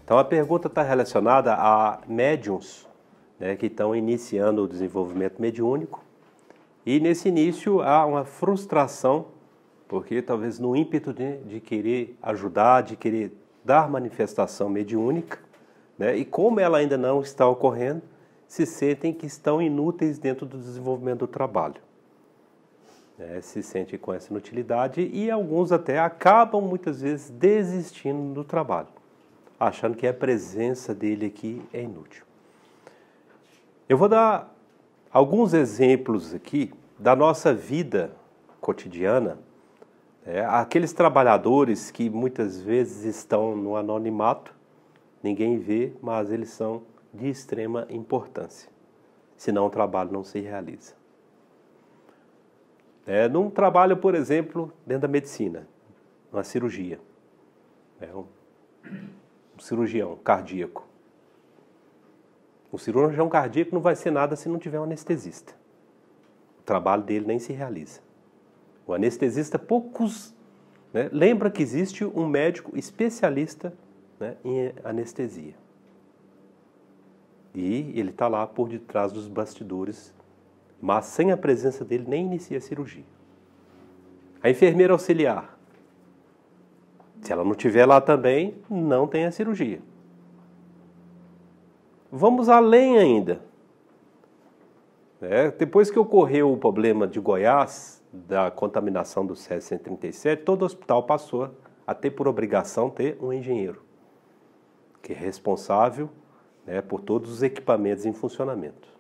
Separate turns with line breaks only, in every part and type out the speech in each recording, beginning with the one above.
Então a pergunta está relacionada a médiums, né, que estão iniciando o desenvolvimento mediúnico. E nesse início há uma frustração, porque talvez no ímpeto de querer ajudar, de querer dar manifestação mediúnica, né, e como ela ainda não está ocorrendo, se sentem que estão inúteis dentro do desenvolvimento do trabalho. Se sentem com essa inutilidade e alguns até acabam muitas vezes desistindo do trabalho, achando que a presença dele aqui é inútil. Eu vou dar alguns exemplos aqui da nossa vida cotidiana, aqueles trabalhadores que muitas vezes estão no anonimato, ninguém vê, mas eles são de extrema importância, senão o trabalho não se realiza. Num trabalho, por exemplo, dentro da medicina, uma cirurgia, um cirurgião cardíaco. O cirurgião cardíaco não vai ser nada se não tiver um anestesista. O trabalho dele nem se realiza. O anestesista, poucos... lembra que existe um médico especialista, em anestesia. E ele está lá por detrás dos bastidores, mas sem a presença dele nem inicia a cirurgia. A enfermeira auxiliar, se ela não estiver lá também, não tem a cirurgia. Vamos além ainda. Depois que ocorreu o problema de Goiás, da contaminação do Césio-137, todo hospital passou a ter por obrigação ter um engenheiro, que é responsável, por todos os equipamentos em funcionamento.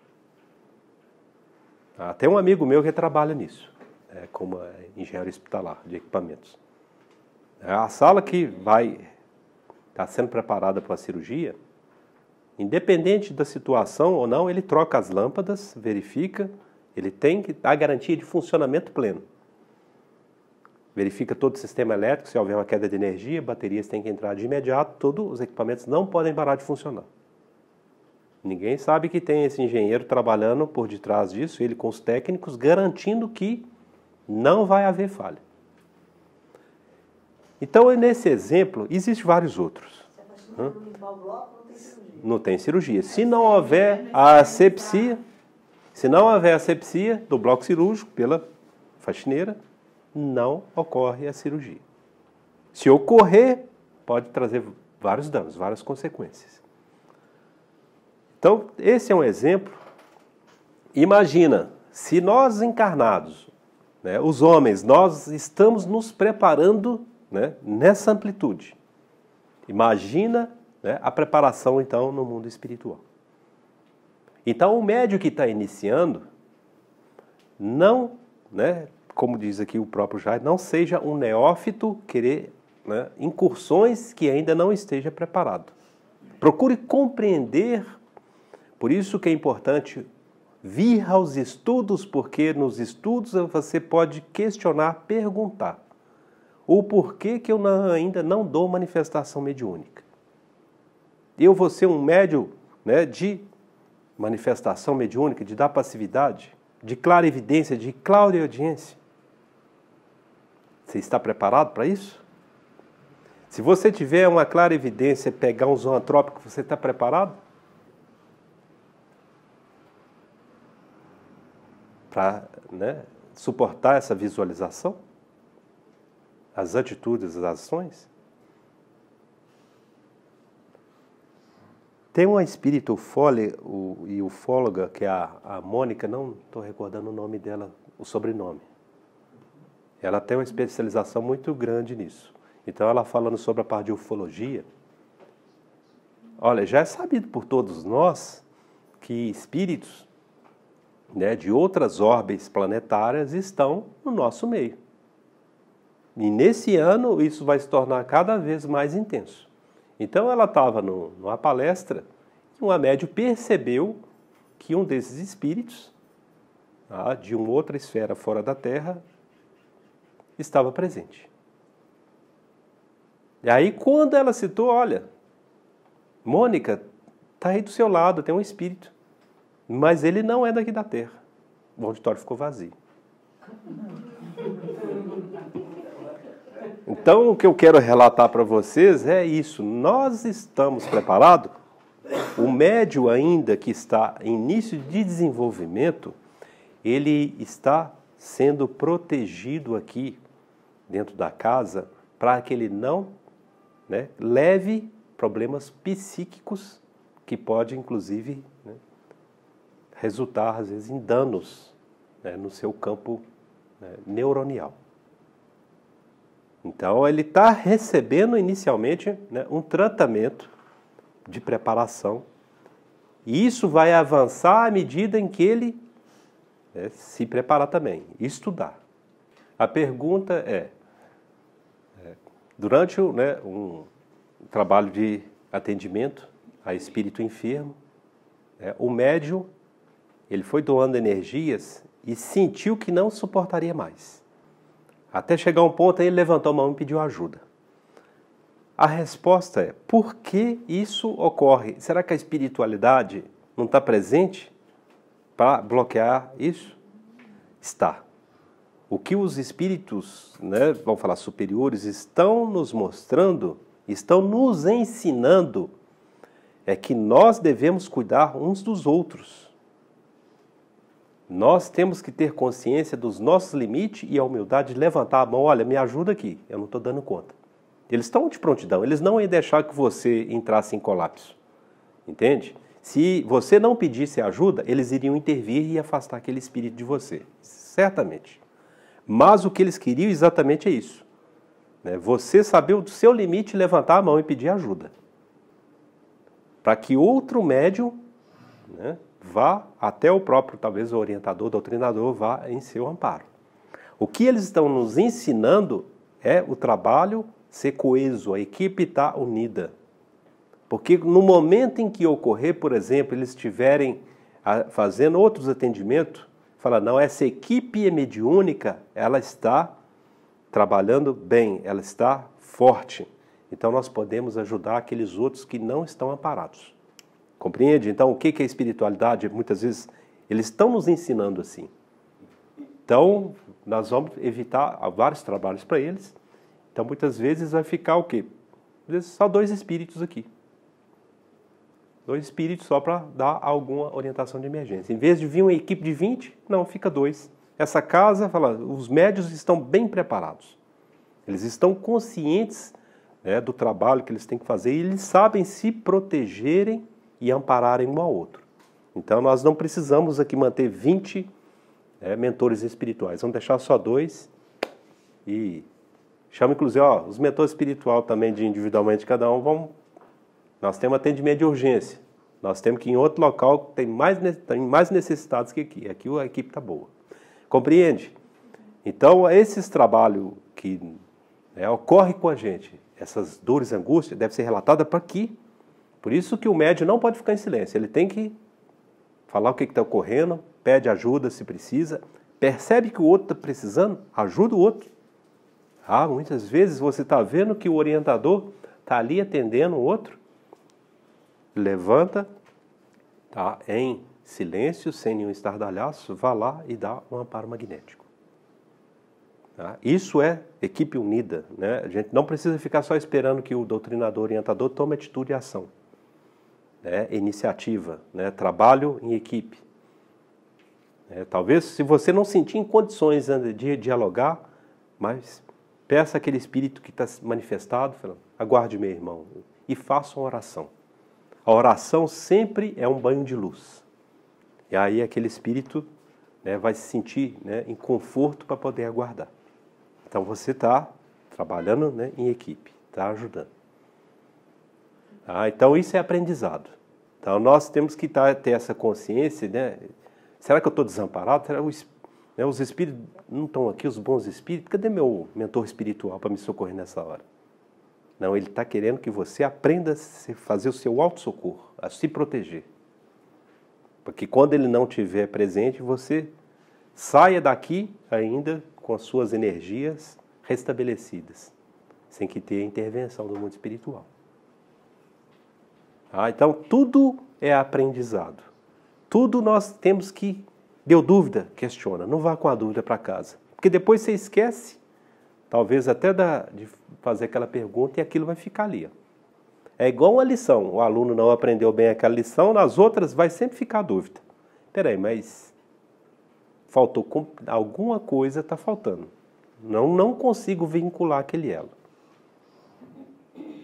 Tem um amigo meu que trabalha nisso, como engenheiro hospitalar de equipamentos. A sala que está sendo preparada para a cirurgia, independente da situação ou não, ele troca as lâmpadas, verifica, ele tem que dar garantia de funcionamento pleno. Verifica todo o sistema elétrico, se houver uma queda de energia, baterias têm que entrar de imediato, todos os equipamentos não podem parar de funcionar. Ninguém sabe que tem esse engenheiro trabalhando por detrás disso, ele com os técnicos, garantindo que não vai haver falha. Então, nesse exemplo, existem vários outros. Não tem cirurgia. Se não houver a asepsia, do bloco cirúrgico pela faxineira, não ocorre a cirurgia. Se ocorrer, pode trazer vários danos, várias consequências. Então, esse é um exemplo. Imagina, se nós encarnados, os homens, nós estamos nos preparando, nessa amplitude. Imagina, a preparação, então, no mundo espiritual. Então, o médium que está iniciando, não, como diz aqui o próprio Jair, não seja um neófito querer incursões que ainda não esteja preparado. Procure compreender. Por isso que é importante vir aos estudos, porque nos estudos você pode questionar, perguntar. O porquê que eu ainda não dou manifestação mediúnica. Eu vou ser um médium de manifestação mediúnica, de dar passividade, de clarividência, de clareaudiência. Você está preparado para isso? Se você tiver uma clarividência e pegar um zoantrópico, você está preparado? Para suportar essa visualização? As atitudes, as ações? Tem uma espírita e ufóloga, que é a Mônica, não estou recordando o nome dela, o sobrenome. Ela tem uma especialização muito grande nisso. Então, ela falando sobre a parte de ufologia, olha, já é sabido por todos nós que espíritos de outras órbes planetárias estão no nosso meio. E nesse ano isso vai se tornar cada vez mais intenso. Então ela estava numa palestra e uma médium percebeu que um desses espíritos, de uma outra esfera fora da Terra, estava presente. E aí quando ela citou, olha, Mônica, está aí do seu lado, tem um espírito, mas ele não é daqui da Terra. O auditório ficou vazio. Então, o que eu quero relatar para vocês é isso. Nós estamos preparados. O médium ainda que está em início de desenvolvimento, ele está sendo protegido aqui dentro da casa para que ele não, né, leve problemas psíquicos que pode, inclusive, né, resultar, às vezes, em danos, né, no seu campo, né, neuronial. Então, ele está recebendo inicialmente, né, um tratamento de preparação. E isso vai avançar à medida em que ele, né, se preparar também, estudar. A pergunta é, durante, né, um trabalho de atendimento a espírito enfermo, o médium, ele foi doando energias e sentiu que não suportaria mais. Até chegar um ponto, aí ele levantou a mão e pediu ajuda. A resposta é, por que isso ocorre? Será que a espiritualidade não está presente para bloquear isso? Está. O que os espíritos, né, vamos falar superiores, estão nos mostrando, estão nos ensinando, é que nós devemos cuidar uns dos outros. Nós temos que ter consciência dos nossos limites e a humildade de levantar a mão, olha, me ajuda aqui, eu não estou dando conta. Eles estão de prontidão, eles não iam deixar que você entrasse em colapso, entende? Se você não pedisse ajuda, eles iriam intervir e afastar aquele espírito de você, certamente. Mas o que eles queriam exatamente é isso, né? Você saber o seu limite, levantar a mão e pedir ajuda. Para que outro médium, né, vá até o próprio, talvez o orientador, o doutrinador, vá em seu amparo. O que eles estão nos ensinando é o trabalho ser coeso, a equipe está unida. Porque no momento em que ocorrer, por exemplo, eles estiverem fazendo outros atendimentos, fala, não, essa equipe mediúnica, ela está trabalhando bem, ela está forte. Então nós podemos ajudar aqueles outros que não estão amparados. Compreende? Então o que é espiritualidade? Muitas vezes eles estão nos ensinando assim. Então nós vamos evitar vários trabalhos para eles. Então muitas vezes vai ficar o quê? Às vezes só 2 espíritos aqui. 2 espíritos só para dar alguma orientação de emergência. Em vez de vir uma equipe de 20, não, fica 2. Essa casa, fala, os médios estão bem preparados. Eles estão conscientes, né, do trabalho que eles têm que fazer e eles sabem se protegerem e ampararem um ao outro. Então nós não precisamos aqui manter 20 mentores espirituais. Vamos deixar só 2 e chama inclusive os mentores espirituais também de individualmente cada um. Nós temos atendimento de urgência. Nós temos que ir em outro local que tem mais necessitados que aqui. Aqui a equipe está boa. Compreende? Então esses trabalhos que ocorrem com a gente, essas dores e angústias, devem ser relatadas para aqui. Por isso que o médium não pode ficar em silêncio. Ele tem que falar o que está ocorrendo, pede ajuda se precisa, percebe que o outro está precisando, ajuda o outro. Muitas vezes você está vendo que o orientador está ali atendendo o outro, levanta, tá em silêncio, sem nenhum estardalhaço, vá lá e dá um amparo magnético. Tá? Isso é equipe unida, né? A gente não precisa ficar só esperando que o doutrinador, orientador tome atitude e ação. Iniciativa, né? Trabalho em equipe. Talvez, se você não sentir em condições de dialogar, mas peça aquele espírito que está manifestado, falando, aguarde meu irmão, e faça uma oração. A oração sempre é um banho de luz. E aí aquele espírito, né, vai se sentir, né, em conforto para poder aguardar. Então você está trabalhando, né, em equipe, está ajudando. Então isso é aprendizado. Então nós temos que ter essa consciência, né? Será que eu estou desamparado? Será que os espíritos não estão aqui, os bons espíritos? Cadê meu mentor espiritual para me socorrer nessa hora? Não, ele está querendo que você aprenda a fazer o seu autossocorro, a se proteger. Porque quando ele não estiver presente, você saia daqui ainda com as suas energias restabelecidas, sem que tenha intervenção do mundo espiritual. Então, tudo é aprendizado. Tudo nós temos que... Deu dúvida? Questiona. Não vá com a dúvida para casa. Porque depois você esquece, Talvez até de fazer aquela pergunta e aquilo vai ficar ali. Ó. É igual uma lição. O aluno não aprendeu bem aquela lição, nas outras vai sempre ficar a dúvida. Peraí, mas faltou alguma coisa, está faltando. Não consigo vincular aquele elo.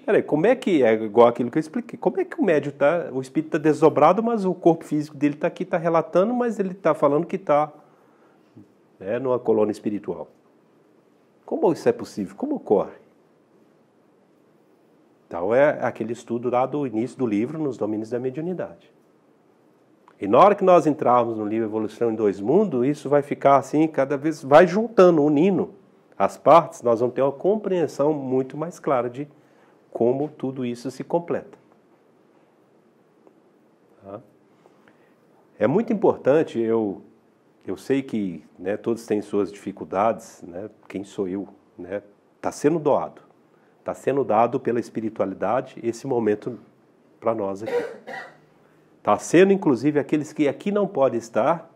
Peraí, como é que é igual aquilo que eu expliquei? Como é que o médium está, o espírito está desdobrado, mas o corpo físico dele está aqui, está relatando, mas ele está falando que está numa colônia espiritual. Como isso é possível? Como ocorre? Então é aquele estudo lá do início do livro, nos domínios da mediunidade. E na hora que nós entrarmos no livro Evolução em Dois Mundos, isso vai ficar assim, cada vez vai juntando, unindo as partes, nós vamos ter uma compreensão muito mais clara de como tudo isso se completa. Tá? É muito importante, eu sei que todos têm suas dificuldades, quem sou eu? Está sendo doado. Está sendo dado pela espiritualidade esse momento para nós aqui. Está sendo, inclusive, aqueles que aqui não podem estar,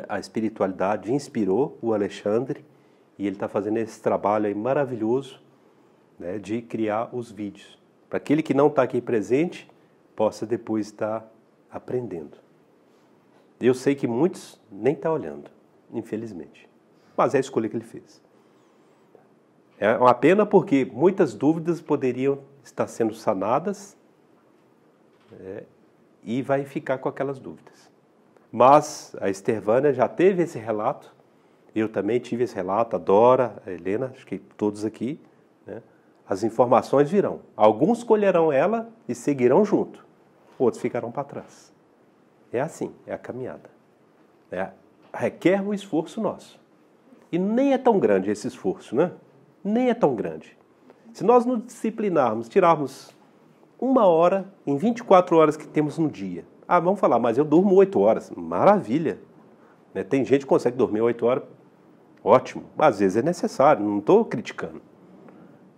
a espiritualidade inspirou o Alexandre e ele está fazendo esse trabalho aí maravilhoso de criar os vídeos. Para aquele que não está aqui presente, possa depois estar aprendendo. Eu sei que muitos nem estão olhando, infelizmente. Mas é a escolha que ele fez. É uma pena porque muitas dúvidas poderiam estar sendo sanadas e vai ficar com aquelas dúvidas. Mas a Estervânia já teve esse relato, eu também tive esse relato, a Dora, a Helena, acho que todos aqui. As informações virão. Alguns colherão ela e seguirão junto, outros ficarão para trás. É assim, é a caminhada. Requer um esforço nosso. E nem é tão grande esse esforço, né? Nem é tão grande. Se nós nos disciplinarmos, tirarmos 1 hora em 24 horas que temos no dia. Ah, vamos falar, mas eu durmo 8 horas. Maravilha. Tem gente que consegue dormir 8 horas. Ótimo. Às vezes é necessário, não estou criticando.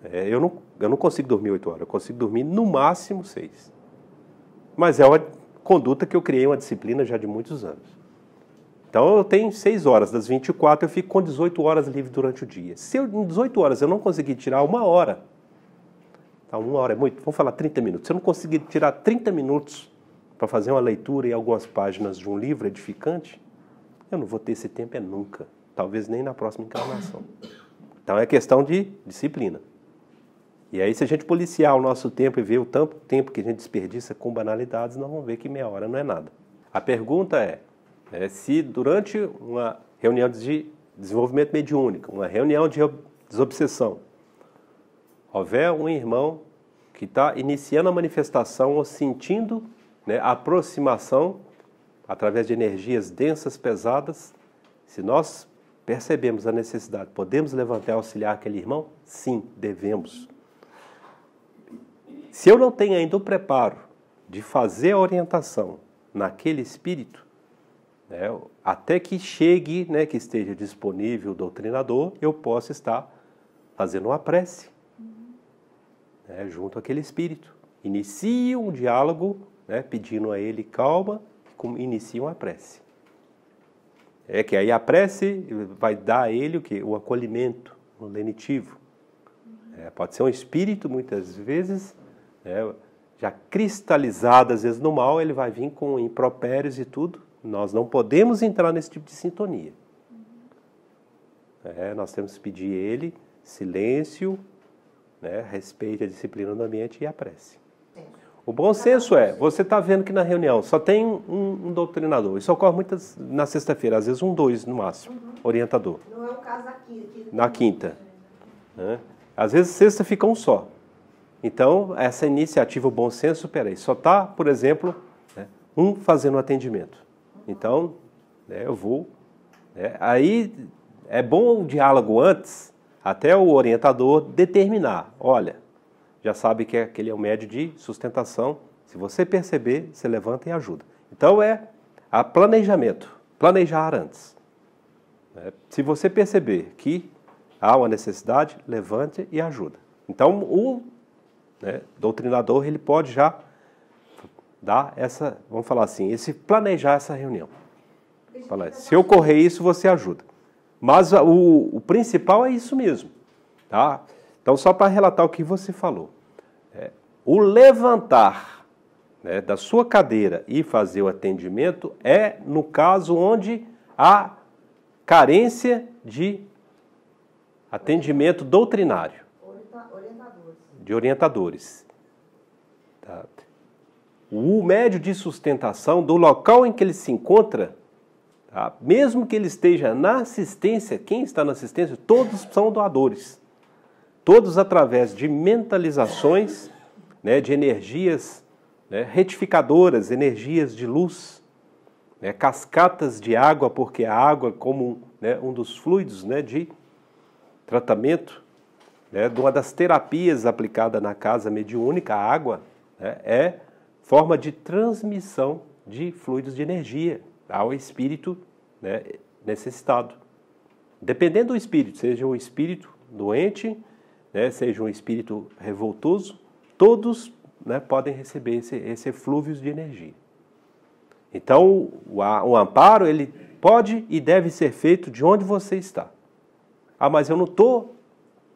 Eu não consigo dormir 8 horas. Eu consigo dormir no máximo 6. Mas é uma conduta que eu criei, uma disciplina já de muitos anos. Então eu tenho 6 horas das 24, eu fico com 18 horas livre durante o dia. Se em 18 horas eu não conseguir tirar 1 hora, tá, 1 hora é muito, vamos falar 30 minutos. Se eu não conseguir tirar 30 minutos para fazer uma leitura e algumas páginas de um livro edificante, eu não vou ter esse tempo nunca. Talvez nem na próxima encarnação. Então é questão de disciplina. E aí se a gente policiar o nosso tempo e ver o tanto tempo que a gente desperdiça com banalidades, nós vamos ver que meia hora não é nada. A pergunta é se durante uma reunião de desenvolvimento mediúnico, uma reunião de desobsessão, houver um irmão que está iniciando a manifestação ou sentindo a aproximação através de energias densas, pesadas, se nós percebemos a necessidade, podemos levantar e auxiliar aquele irmão? Sim, devemos. Se eu não tenho ainda o preparo de fazer a orientação naquele espírito, até que chegue, que esteja disponível o doutrinador, eu posso estar fazendo uma prece junto àquele espírito. Inicie um diálogo, pedindo a ele calma, inicie uma prece. Que aí a prece vai dar a ele o acolhimento, o lenitivo. Pode ser um espírito, muitas vezes, já cristalizado, às vezes no mal, ele vai vir com impropérios e tudo. Nós não podemos entrar nesse tipo de sintonia. Nós temos que pedir a ele silêncio, respeite a disciplina do ambiente e a prece. O bom senso você está vendo que na reunião só tem um doutrinador. Isso ocorre muitas na sexta-feira, às vezes 2 no máximo, orientador.
Não é o caso aqui.
Na quinta. Às vezes sexta fica um só. Então, essa iniciativa, o bom senso, só está, por exemplo, um fazendo um atendimento. Então, eu vou. Aí é bom o diálogo antes, até o orientador determinar. Olha, já sabe que aquele é o médio de sustentação. Se você perceber, você levanta e ajuda. Então a planejamento, planejar antes. Se você perceber que há uma necessidade, levante e ajuda. Então o doutrinador ele pode já dar vamos falar assim, planejar essa reunião. Falar, se ocorrer isso, você ajuda. Mas o principal é isso mesmo, tá? Então, só para relatar o que você falou. O levantar, né, da sua cadeira e fazer o atendimento é no caso onde há carência de atendimento doutrinário. De orientadores. Tá? O médio de sustentação, do local em que ele se encontra, tá? Mesmo que ele esteja na assistência, quem está na assistência, todos são doadores. Todos através de mentalizações, né, de energias, né, retificadoras, energias de luz, né, cascatas de água, porque a água, como, né, um dos fluidos, né, de tratamento, né, de uma das terapias aplicada na casa mediúnica, a água, né, é forma de transmissão de fluidos de energia ao espírito, né, necessitado. Dependendo do espírito, seja um espírito doente, né, seja um espírito revoltoso, todos, né, podem receber esse eflúvio de energia. Então, o amparo, ele pode e deve ser feito de onde você está. Ah, mas eu não estou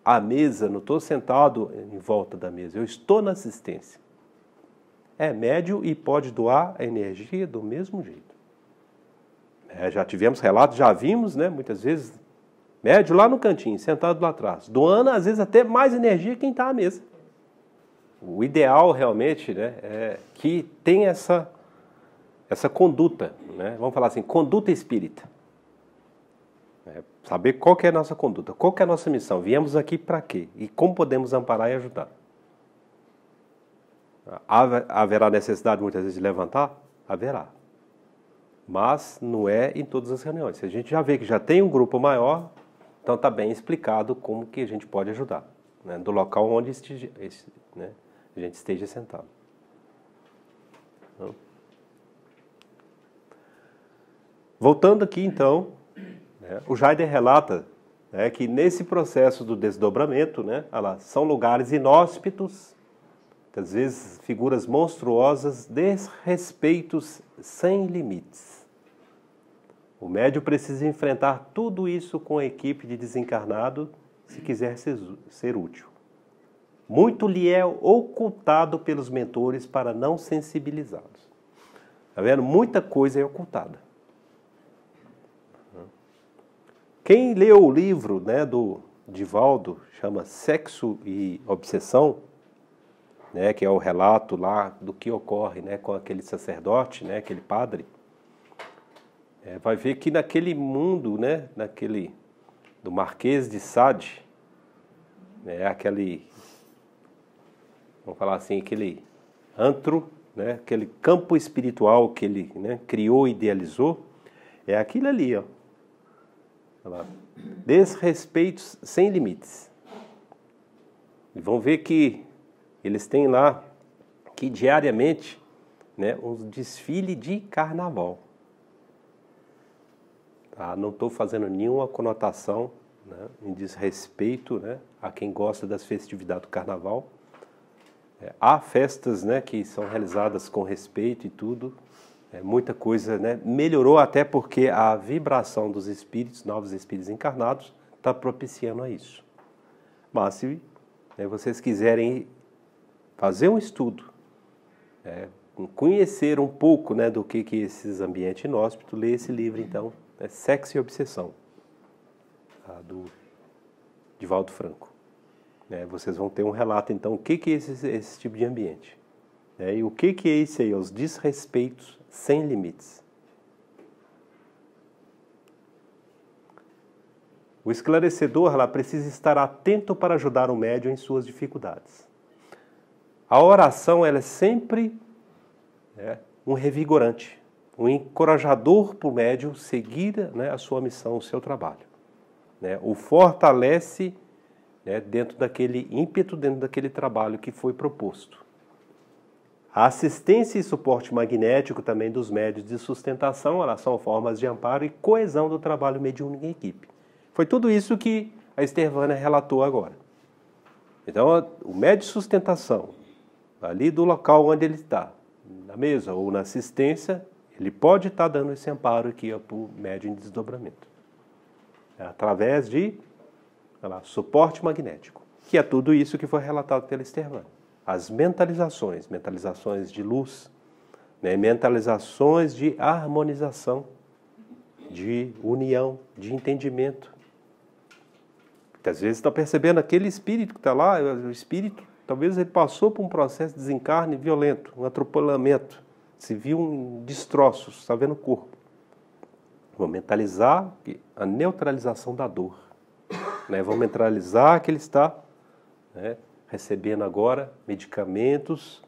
à mesa, não estou sentado em volta da mesa, eu estou na assistência. É médio e pode doar a energia do mesmo jeito. Já tivemos relatos, já vimos, né, muitas vezes, médio lá no cantinho, sentado lá atrás, doando às vezes até mais energia que quem está à mesa. O ideal realmente, né, é que tenha essa conduta, né, vamos falar assim, conduta espírita. Saber qual que é a nossa conduta, qual que é a nossa missão, viemos aqui para quê e como podemos amparar e ajudar. Haverá necessidade muitas vezes de levantar? Haverá. Mas não é em todas as reuniões. Se a gente já vê que já tem um grupo maior, então está bem explicado como que a gente pode ajudar, né, do local onde né, a gente esteja sentado. Então, voltando aqui então, né, o Jaider relata, né, que nesse processo do desdobramento, né, são lugares inóspitos, às vezes figuras monstruosas, desrespeitos sem limites. O médium precisa enfrentar tudo isso com a equipe de desencarnado se quiser ser útil. Muito lhe é ocultado pelos mentores para não sensibilizá-los. Está vendo? Muita coisa é ocultada. Quem leu o livro, né, do Divaldo, chama Sexo e Obsessão, né, que é o relato lá do que ocorre, né, com aquele sacerdote, né, aquele padre, vai ver que naquele mundo, né, do Marquês de Sade, né, vamos falar assim, aquele antro, né, aquele campo espiritual que ele, né, criou e idealizou, é aquilo ali, ó. Desrespeitos sem limites. E vão ver que eles têm lá que diariamente, né, um desfile de carnaval. Tá? Não estou fazendo nenhuma conotação, né, em desrespeito, né, a quem gosta das festividades do carnaval. Há festas, né, que são realizadas com respeito e tudo. Muita coisa, né, melhorou até porque a vibração dos espíritos, novos espíritos encarnados, está propiciando a isso. Mas se, né, vocês quiserem fazer um estudo, conhecer um pouco, né, do que é esses ambientes inóspitos, lê esse livro então, Sexo e Obsessão, tá, do Divaldo Franco. Vocês vão ter um relato então, o que é esse tipo de ambiente. E o que é isso aí, os desrespeitos sem limites. O esclarecedor lá precisa estar atento para ajudar o médium em suas dificuldades. A oração ela é sempre um revigorante, um encorajador para o médium seguir, né, a sua missão, o seu trabalho. O fortalece, né, dentro daquele ímpeto, dentro daquele trabalho que foi proposto. A assistência e suporte magnético também dos médios de sustentação, elas são formas de amparo e coesão do trabalho mediúnico em equipe. Foi tudo isso que a Esther-Vânia relatou agora. Então, o médio de sustentação, ali do local onde ele está, na mesa ou na assistência, ele pode estar dando esse amparo aqui para o médium em desdobramento. através de suporte magnético, que é tudo isso que foi relatado pelo Stervan. As mentalizações de luz, né, mentalizações de harmonização, de união, de entendimento. Às vezes está percebendo aquele espírito que está lá, o espírito, talvez ele passou por um processo de desencarne violento, um atropelamento, se viu em destroços, está vendo o corpo. Vou mentalizar a neutralização da dor. Né? Vou mentalizar que ele está, né, recebendo agora medicamentos,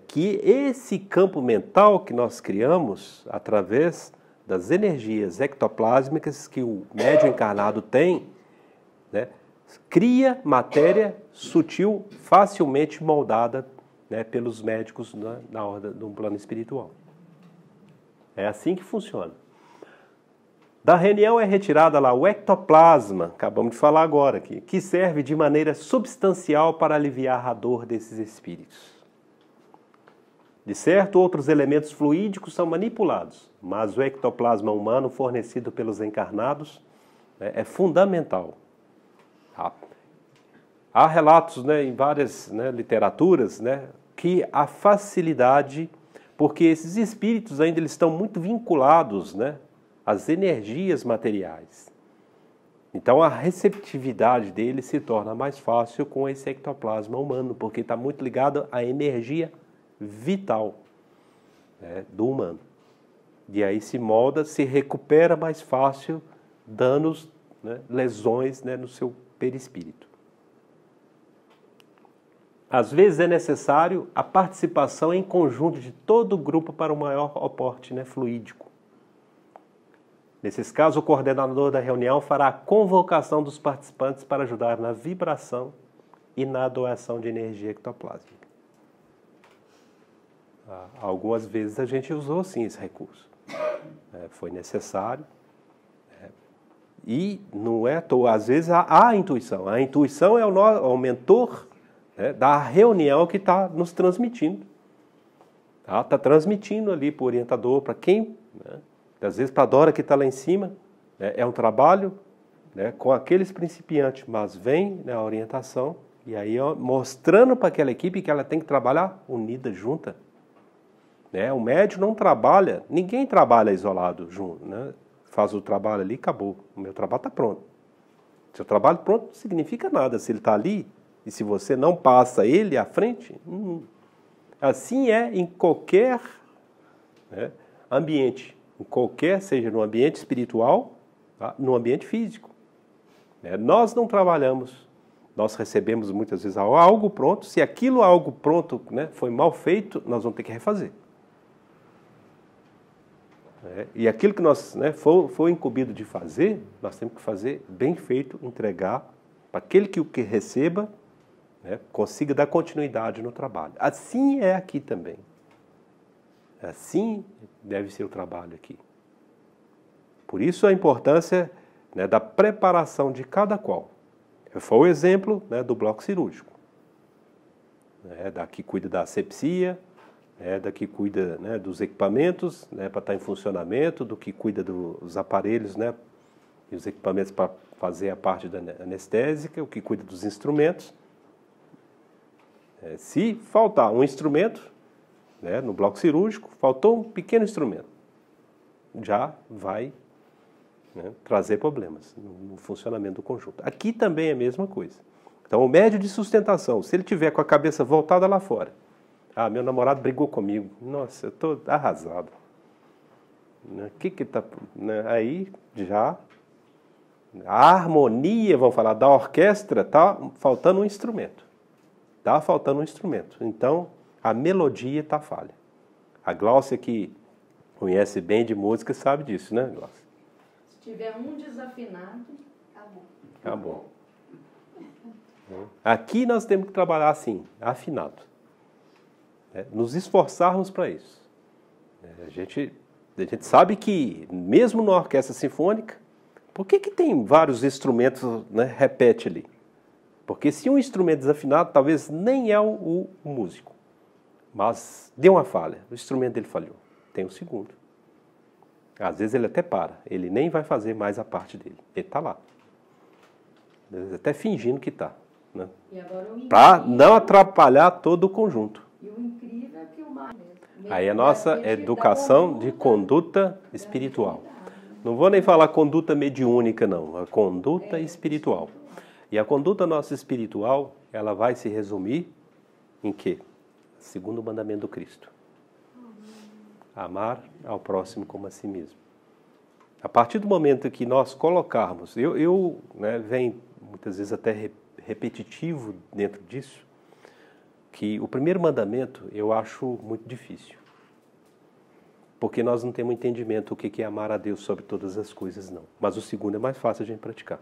que esse campo mental que nós criamos através das energias ectoplásmicas que o médium encarnado tem, né, cria matéria sutil, facilmente moldada, né, pelos médicos na ordem do plano espiritual. É assim que funciona. Da reunião é retirada lá o ectoplasma, acabamos de falar agora aqui, que serve de maneira substancial para aliviar a dor desses espíritos. De certo, outros elementos fluídicos são manipulados, mas o ectoplasma humano fornecido pelos encarnados, né, é fundamental. Há relatos, né, em várias, né, literaturas, né, que a facilidade, porque esses espíritos ainda eles estão muito vinculados, né, às energias materiais. Então a receptividade deles se torna mais fácil com esse ectoplasma humano, porque está muito ligado à energia vital, né, do humano. E aí se molda, se recupera mais fácil danos, né, lesões, né, no seu perispírito. Às vezes é necessário a participação em conjunto de todo o grupo para um maior aporte, né, fluídico. Nesses casos, o coordenador da reunião fará a convocação dos participantes para ajudar na vibração e na doação de energia ectoplásmica. Algumas vezes a gente usou sim esse recurso. Foi necessário. E não é à toa, às vezes há a intuição. A intuição é o mentor, né, da reunião que está nos transmitindo. Está transmitindo ali para o orientador, para quem, né, às vezes para a Dora que está lá em cima, né, é um trabalho, né, com aqueles principiantes, mas vem, né, a orientação, e aí ó, mostrando para aquela equipe que ela tem que trabalhar unida, junta. Né? O médium não trabalha, ninguém trabalha isolado junto, né? Faz o trabalho ali e acabou. O meu trabalho está pronto. Seu trabalho pronto não significa nada se ele está ali e se você não passa ele à frente. Assim é em qualquer, né, ambiente, em qualquer, seja no ambiente espiritual, tá, no ambiente físico. Nós não trabalhamos, nós recebemos muitas vezes algo pronto. Se aquilo algo pronto, né, foi mal feito, nós vamos ter que refazer. E aquilo que nós, né, foi incumbido de fazer, nós temos que fazer bem feito, entregar para aquele que o que receba, né, consiga dar continuidade no trabalho. Assim é aqui também. Assim deve ser o trabalho aqui. Por isso a importância, né, da preparação de cada qual. Foi o exemplo, né, do bloco cirúrgico. Da que cuida da asepsia, da que cuida, né, dos equipamentos, né, para estar em funcionamento, do que cuida dos aparelhos, né, e os equipamentos para fazer a parte da anestésica, o que cuida dos instrumentos. Se faltar um instrumento, né, no bloco cirúrgico, faltou um pequeno instrumento, já vai, né, trazer problemas no funcionamento do conjunto. Aqui também é a mesma coisa. Então, o médio de sustentação, se ele tiver com a cabeça voltada lá fora, meu namorado brigou comigo. Nossa, eu estou arrasado. O que está... Né? Aí já... A harmonia, vamos falar, da orquestra, está faltando um instrumento. Está faltando um instrumento. Então, a melodia está falha. A Gláucia, que conhece bem de música, sabe disso, né, Gláucia?
Se tiver um desafinado, acabou.
Acabou. Aqui nós temos que trabalhar assim, afinado. Nos esforçarmos para isso. A gente sabe que, mesmo na orquestra sinfônica, por que tem vários instrumentos, né, repete ali? Porque se um instrumento desafinado, talvez nem é o músico, mas deu uma falha, o instrumento dele falhou, tem o segundo. Às vezes ele até para, ele nem vai fazer mais a parte dele, ele está lá. Até fingindo que está. Né? Para não atrapalhar todo o conjunto.
E o incrível é que o mais...
Aí a nossa educação de conduta espiritual. Não vou nem falar conduta mediúnica, não. A conduta espiritual. E a conduta nossa espiritual, ela vai se resumir em quê? Segundo o mandamento do Cristo. Amar ao próximo como a si mesmo. A partir do momento que nós colocarmos, vem muitas vezes até repetitivo dentro disso, que o primeiro mandamento eu acho muito difícil. Porque nós não temos entendimento do que é amar a Deus sobre todas as coisas, não. Mas o segundo é mais fácil a gente praticar.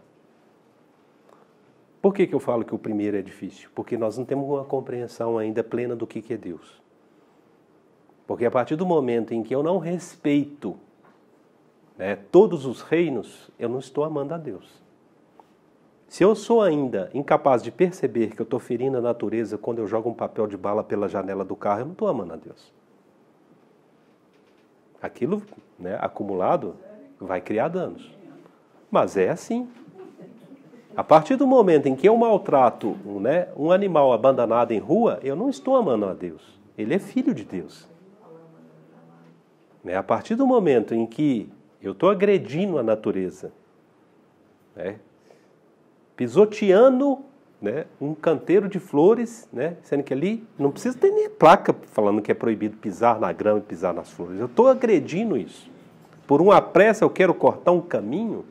Por que eu falo que o primeiro é difícil? Porque nós não temos uma compreensão ainda plena do que é Deus. Porque a partir do momento em que eu não respeito, né, todos os reinos, eu não estou amando a Deus. Se eu sou ainda incapaz de perceber que eu estou ferindo a natureza quando eu jogo um papel de bala pela janela do carro, eu não estou amando a Deus. Aquilo, né, acumulado vai criar danos. Mas é assim. A partir do momento em que eu maltrato, né, um animal abandonado em rua, eu não estou amando a Deus. Ele é filho de Deus. A partir do momento em que eu estou agredindo a natureza, né, pisoteando, né, um canteiro de flores, né, sendo que ali não precisa ter nem placa falando que é proibido pisar na grama e pisar nas flores. Eu estou agredindo isso. Por uma pressa eu quero cortar um caminho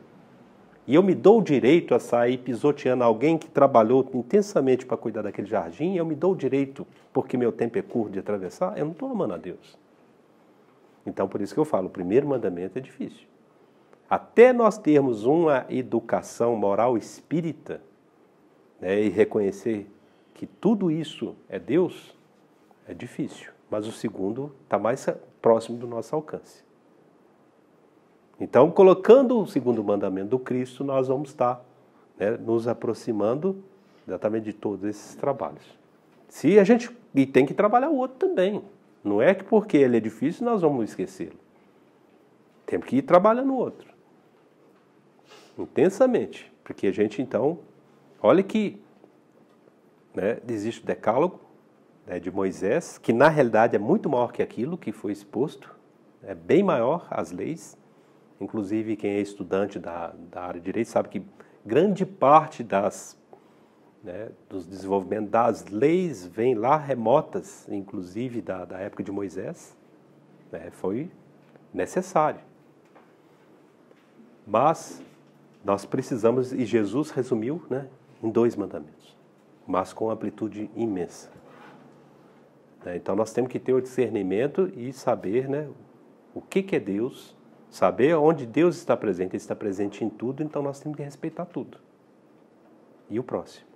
e eu me dou o direito a sair pisoteando alguém que trabalhou intensamente para cuidar daquele jardim, eu me dou o direito, porque meu tempo é curto, de atravessar, eu não estou amando a Deus. Então, por isso que eu falo, o primeiro mandamento é difícil. Até nós termos uma educação moral espírita, né, e reconhecer que tudo isso é Deus, é difícil. Mas o segundo está mais próximo do nosso alcance. Então, colocando o segundo mandamento do Cristo, nós vamos estar, né, nos aproximando exatamente de todos esses trabalhos. E tem que trabalhar o outro também. Não é que porque ele é difícil nós vamos esquecê-lo. Temos que ir trabalhando o outro. Intensamente. Porque a gente, então, olha que, né, existe o decálogo, né, de Moisés, que na realidade é muito maior que aquilo que foi exposto. É bem maior as leis. Inclusive, quem é estudante da área de direito sabe que grande parte dos desenvolvimentos das leis vem lá remotas, inclusive da época de Moisés. Né, foi necessário. Mas nós precisamos, e Jesus resumiu, né, em 2 mandamentos, mas com amplitude imensa. Então nós temos que ter o discernimento e saber, né, o que é Deus, saber onde Deus está presente. Ele está presente em tudo, então nós temos que respeitar tudo. E o próximo.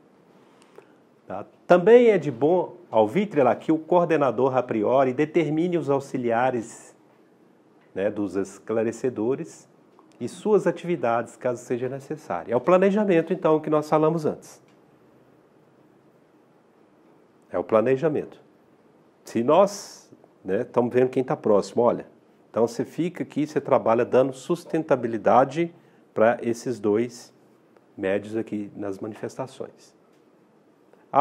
Tá? Também é de bom alvitre que o coordenador a priori determine os auxiliares, né, dos esclarecedores e suas atividades, caso seja necessário. É o planejamento, então, que nós falamos antes. É o planejamento. Se nós, né, estamos vendo quem está próximo, olha, então você fica aqui, você trabalha dando sustentabilidade para esses 2 médios aqui nas manifestações.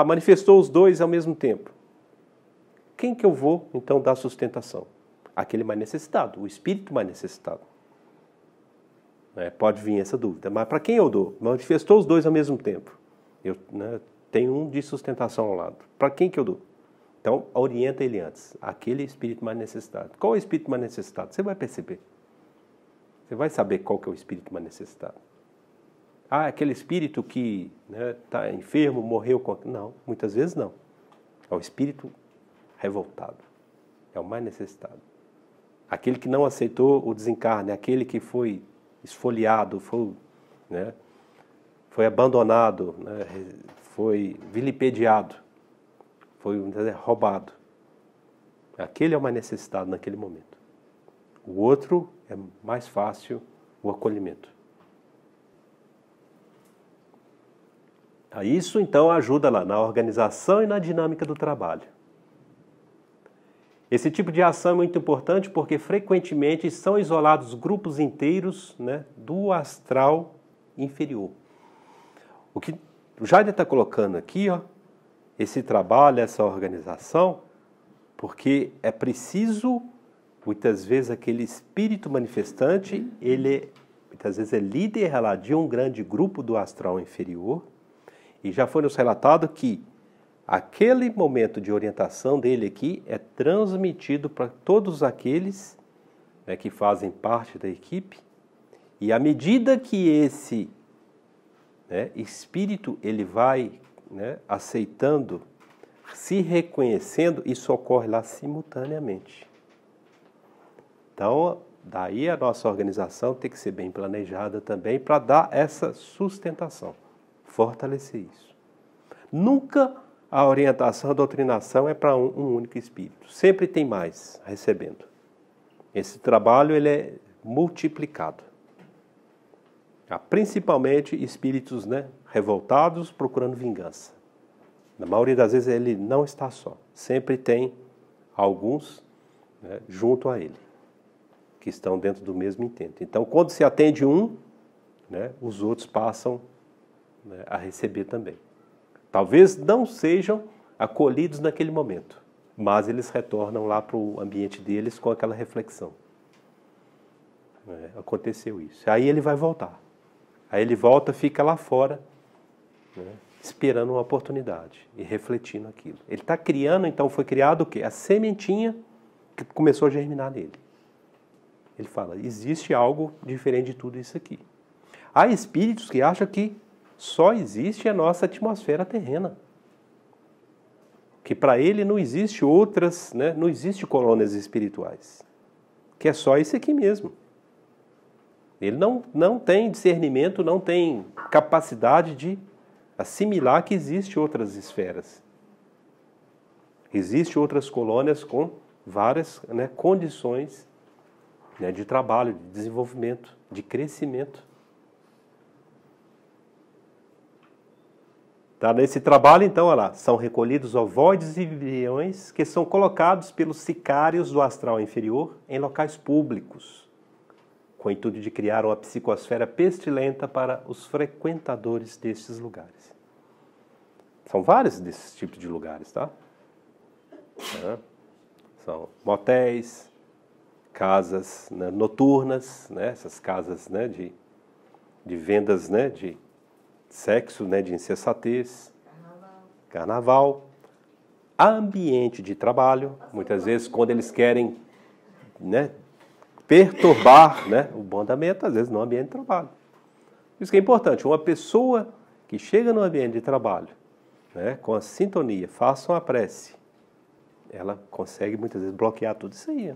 Manifestou os 2 ao mesmo tempo. Quem que eu vou, então, dar sustentação? Aquele mais necessitado, o espírito mais necessitado. Pode vir essa dúvida. Mas para quem eu dou? Manifestou os 2 ao mesmo tempo. Eu, né, tenho um de sustentação ao lado. Para quem que eu dou? Então, orienta ele antes. Aquele espírito mais necessitado. Qual é o espírito mais necessitado? Você vai perceber. Você vai saber qual que é o espírito mais necessitado. Aquele espírito que está, né, enfermo, morreu. Não, muitas vezes não. É o espírito revoltado. É o mais necessitado. Aquele que não aceitou o desencarne, aquele que foi esfoliado, foi abandonado, né, foi vilipendiado, foi roubado. Aquele é o mais necessitado naquele momento. O outro é mais fácil o acolhimento. Isso, então, ajuda lá na organização e na dinâmica do trabalho. Esse tipo de ação é muito importante porque frequentemente são isolados grupos inteiros, né, do astral inferior. O que o Jader está colocando aqui, ó, esse trabalho, essa organização, porque é preciso, muitas vezes, aquele espírito manifestante, ele muitas vezes é líder lá de um grande grupo do astral inferior, e já foi nos relatado que aquele momento de orientação dele aqui é transmitido para todos aqueles, né, que fazem parte da equipe, e à medida que esse, né, espírito ele vai, né, aceitando, se reconhecendo, isso ocorre lá simultaneamente. Então, daí a nossa organização tem que ser bem planejada também para dar essa sustentação, fortalecer isso. Nunca a orientação, a doutrinação é para um único espírito. Sempre tem mais recebendo. Esse trabalho ele é multiplicado. Principalmente espíritos, né, revoltados procurando vingança. Na maioria das vezes ele não está só. Sempre tem alguns, né, junto a ele, que estão dentro do mesmo intento. Então, quando se atende um, né, os outros passam, né, a receber também. Talvez não sejam acolhidos naquele momento, mas eles retornam lá para o ambiente deles com aquela reflexão. Aconteceu isso. Aí ele vai voltar. Aí ele volta, fica lá fora, né, esperando uma oportunidade e refletindo aquilo. Ele está criando, então foi criado o quê? A sementinha que começou a germinar nele. Ele fala, existe algo diferente de tudo isso aqui. Há espíritos que acham que só existe a nossa atmosfera terrena. Que para ele não existe outras, né, não existe colônias espirituais. Que é só isso aqui mesmo. Ele não tem discernimento, não tem capacidade de assimilar que existe outras esferas. Existem outras colônias com várias, né, condições, né, de trabalho, de desenvolvimento, de crescimento. Tá, nesse trabalho, então, olha lá, são recolhidos ovoides e embriões que são colocados pelos sicários do astral inferior em locais públicos, com o intuito de criar uma psicosfera pestilenta para os frequentadores destes lugares. São vários desses tipos de lugares, tá? São motéis, casas, né, noturnas, né, essas casas, né, de vendas, né, de sexo, né, de insensatez, carnaval, ambiente de trabalho, muitas vezes quando eles querem, né, perturbar, né, o bom andamento, às vezes no ambiente de trabalho. Isso que é importante, uma pessoa que chega no ambiente de trabalho, né, com a sintonia, faça uma prece, ela consegue muitas vezes bloquear tudo isso aí.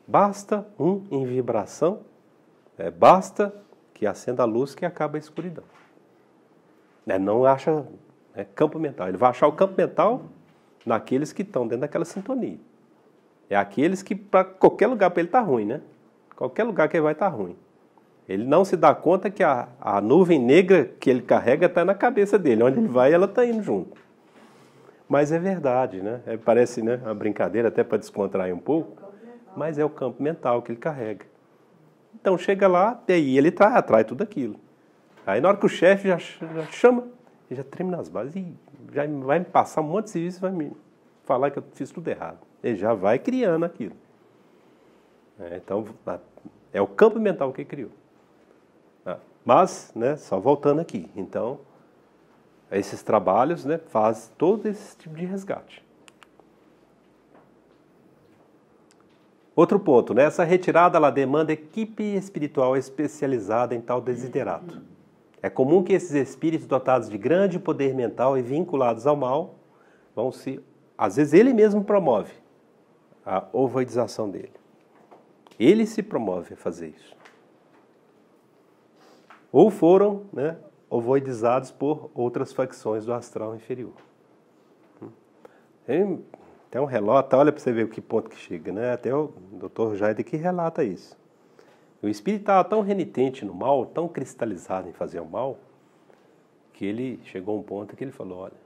Basta um em vibração, basta que acenda a luz que acaba a escuridão. Não acha, campo mental. Ele vai achar o campo mental naqueles que estão dentro daquela sintonia. É aqueles que, para qualquer lugar para ele está ruim, né? Qualquer lugar que ele vai estar ruim. Ele não se dá conta que a nuvem negra que ele carrega está na cabeça dele. Onde ele vai, ela está indo junto. Mas é verdade, né? Parece, né, uma brincadeira até para descontrair um pouco, mas é o campo mental que ele carrega. Então chega lá, e aí ele atrai tudo aquilo. Aí na hora que o chefe já chama, ele já treme nas bases e já vai me passar um monte de serviço e vai me falar que eu fiz tudo errado. Ele já vai criando aquilo. Então é o campo mental que ele criou. Mas, né, só voltando aqui, então esses trabalhos, né, fazem todo esse tipo de resgate. Outro ponto, né? Essa retirada ela demanda equipe espiritual especializada em tal desiderato. É comum que esses espíritos dotados de grande poder mental e vinculados ao mal vão se... Às vezes ele mesmo promove a ovoidização dele. Ele se promove a fazer isso. Ou foram, né, ovoidizados por outras facções do astral inferior. Tem um relato, olha para você ver o que ponto que chega, né? Até o Dr. Jader que relata isso. O espírito estava tão renitente no mal, tão cristalizado em fazer o mal, que ele chegou a um ponto que ele falou, olha,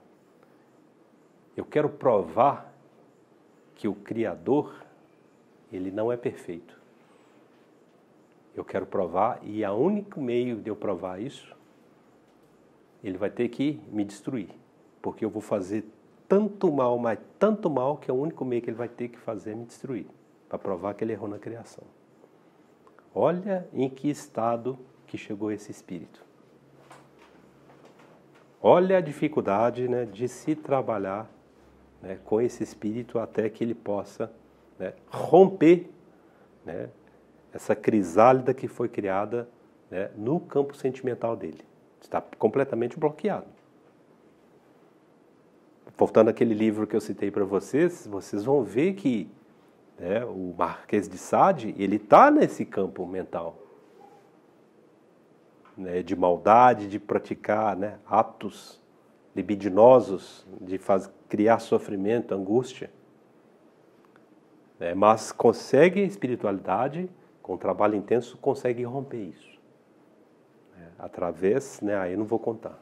eu quero provar que o Criador, ele não é perfeito. Eu quero provar, e o único meio de eu provar isso, ele vai ter que me destruir. Porque eu vou fazer tanto mal, mas tanto mal, que é o único meio que ele vai ter que fazer é me destruir, para provar que ele errou na criação. Olha em que estado que chegou esse espírito. Olha a dificuldade, né, de se trabalhar, né, com esse espírito até que ele possa, né, romper, né, essa crisálida que foi criada, né, no campo sentimental dele. Está completamente bloqueado. Voltando àquele livro que eu citei para vocês, vocês vão ver que, né, o Marquês de Sade, ele está nesse campo mental, né, de maldade, de praticar, né, atos libidinosos, de criar sofrimento, angústia. Mas consegue espiritualidade, com trabalho intenso, consegue romper isso. Através, né, aí eu não vou contar.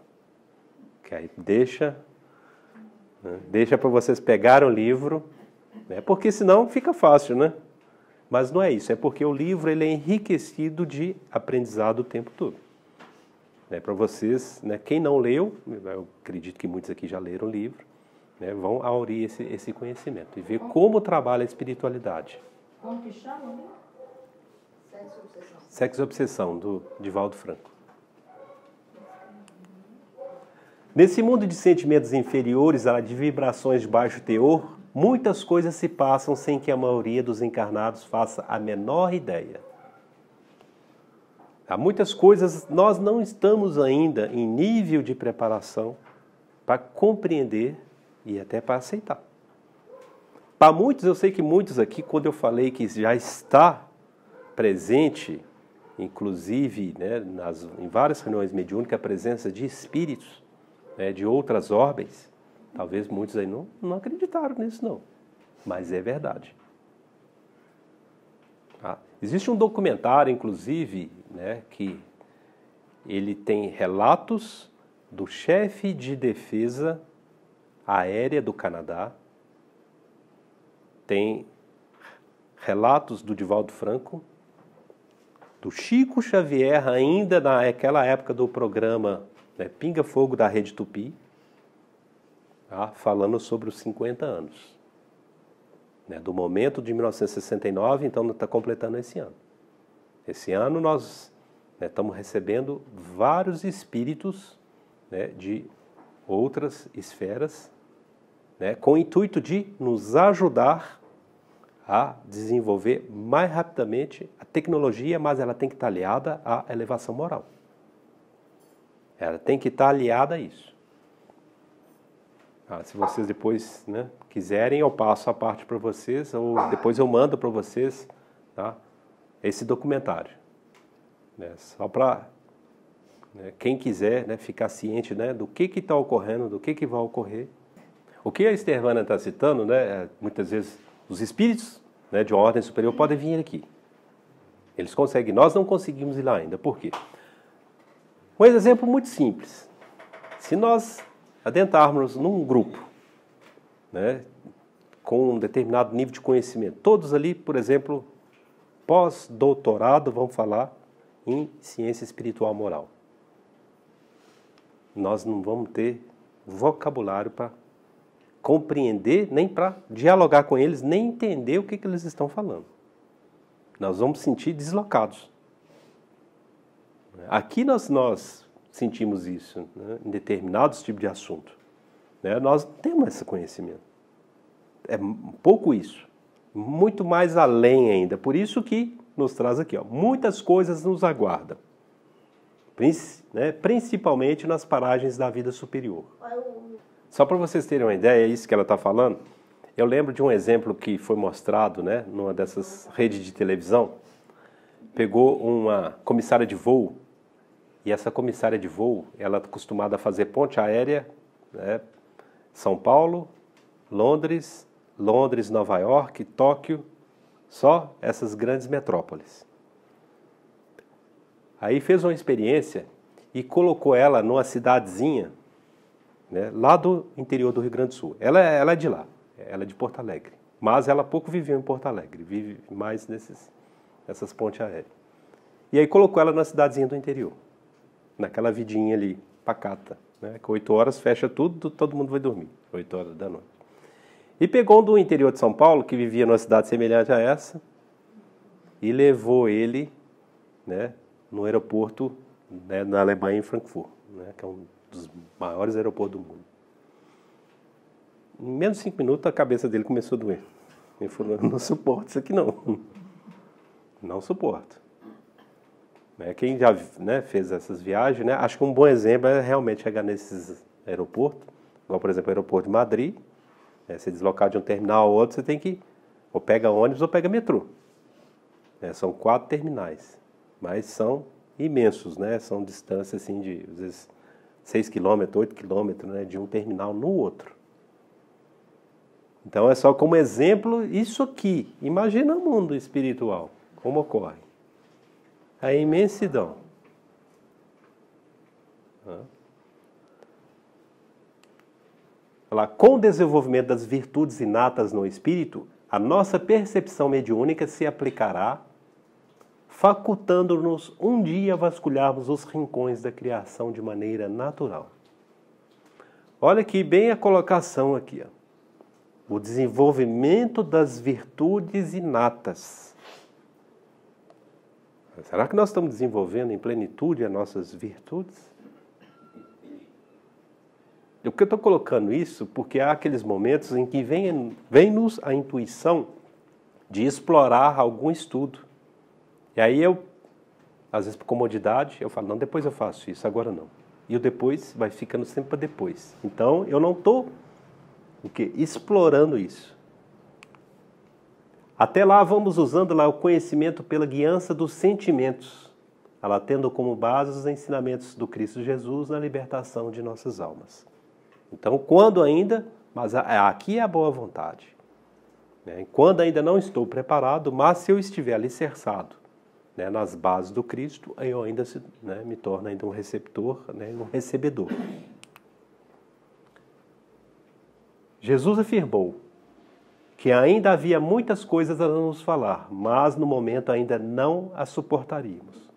Que aí deixa para vocês pegarem o livro, né, porque senão fica fácil, né? Mas não é isso, é porque o livro ele é enriquecido de aprendizado o tempo todo. Para vocês, né, quem não leu, eu acredito que muitos aqui já leram o livro, né, vão aurir esse conhecimento e ver como trabalha a espiritualidade.
Como que chama?
Sexo e Obsessão, do Divaldo Franco. Nesse mundo de sentimentos inferiores, de vibrações de baixo teor, muitas coisas se passam sem que a maioria dos encarnados faça a menor ideia. Há muitas coisas nós não estamos ainda em nível de preparação para compreender e até para aceitar. Para muitos, eu sei que muitos aqui, quando eu falei que já está presente, inclusive, né, em várias reuniões mediúnicas, a presença de espíritos, né, de outras ordens, talvez muitos aí não acreditaram nisso, não. Mas é verdade. Tá? Existe um documentário, inclusive, né, que ele tem relatos do chefe de defesa aérea do Canadá, tem relatos do Divaldo Franco, do Chico Xavier, ainda naquela época do programa, né, Pinga Fogo da Rede Tupi, tá, falando sobre os 50 anos. Né, do momento de 1969, então está completando esse ano. Esse ano nós, né, estamos recebendo vários espíritos, né, de outras esferas, né, com o intuito de nos ajudar a desenvolver mais rapidamente a tecnologia, mas ela tem que estar aliada à elevação moral. Ela tem que estar aliada a isso. Se vocês depois, né, quiserem, eu passo a parte para vocês, ou depois eu mando para vocês, tá, esse documentário. Né, só para, né, quem quiser, né, ficar ciente, né, do que está ocorrendo, do que vai ocorrer. O que a Estervana está citando, né, muitas vezes os espíritos, né, de uma ordem superior podem vir aqui. Eles conseguem, nós não conseguimos ir lá ainda. Por quê? Um exemplo muito simples. Se nós adentrarmos num grupo, né, com um determinado nível de conhecimento, todos ali, por exemplo, pós-doutorado, vão falar em ciência espiritual moral. Nós não vamos ter vocabulário para compreender, nem para dialogar com eles, nem entender o que eles estão falando. Nós vamos sentir deslocados. Aqui nós sentimos isso, né, em determinados tipos de assunto. Né, nós não temos esse conhecimento. É pouco isso. Muito mais além ainda. Por isso que nos traz aqui, ó, muitas coisas nos aguardam. Principalmente nas paragens da vida superior. Só para vocês terem uma ideia, é isso que ela está falando. Eu lembro de um exemplo que foi mostrado, né, numa dessas redes de televisão. Pegou uma comissária de voo, e essa comissária de voo, ela é acostumada a fazer ponte aérea, né, São Paulo, Londres, Nova York, Tóquio, só essas grandes metrópoles. Aí fez uma experiência e colocou ela numa cidadezinha, né, lá do interior do Rio Grande do Sul. Ela é de lá, ela é de Porto Alegre. Mas ela pouco viveu em Porto Alegre, vive mais nessas pontes aéreas. E aí colocou ela na cidadezinha do interior, naquela vidinha ali, pacata, né? Que 8 horas fecha tudo, todo mundo vai dormir, 8 horas da noite. E pegou um do interior de São Paulo, que vivia numa cidade semelhante a essa, e levou ele, né, no aeroporto, né, na Alemanha, em Frankfurt, né, que é um dos maiores aeroportos do mundo. Em menos de 5 minutos, a cabeça dele começou a doer. Ele falou, não suporto isso aqui não. Não suporto. Quem já, né, fez essas viagens, né, acho que um bom exemplo é realmente chegar nesses aeroportos, igual, por exemplo, o aeroporto de Madrid, né, se deslocar de um terminal ao outro, você tem que ou pega ônibus ou pega metrô. São 4 terminais, mas são imensos, né, são distâncias assim, de às vezes 6 km, 8 km, né, de um terminal no outro. Então é só como exemplo isso aqui. Imagina o mundo espiritual, como ocorre. A imensidão. Com o desenvolvimento das virtudes inatas no espírito, a nossa percepção mediúnica se aplicará, facultando-nos um dia vasculharmos os rincões da criação de maneira natural. Olha aqui bem a colocação aqui, ó. O desenvolvimento das virtudes inatas. Será que nós estamos desenvolvendo em plenitude as nossas virtudes? Por que eu estou colocando isso? Porque há aqueles momentos em que vem-nos a intuição de explorar algum estudo. E aí eu, às vezes por comodidade, eu falo, não, depois eu faço isso, agora não. E o depois vai ficando sempre para depois. Então eu não estou explorando isso. Até lá vamos usando lá o conhecimento pela guiança dos sentimentos, ela tendo como base os ensinamentos do Cristo Jesus na libertação de nossas almas. Então, quando ainda, mas aqui é a boa vontade, né? Quando ainda não estou preparado, mas se eu estiver alicerçado, né, nas bases do Cristo, eu ainda me torno ainda um receptor, né, um recebedor. Jesus afirmou que ainda havia muitas coisas a nos falar, mas no momento ainda não as suportaríamos.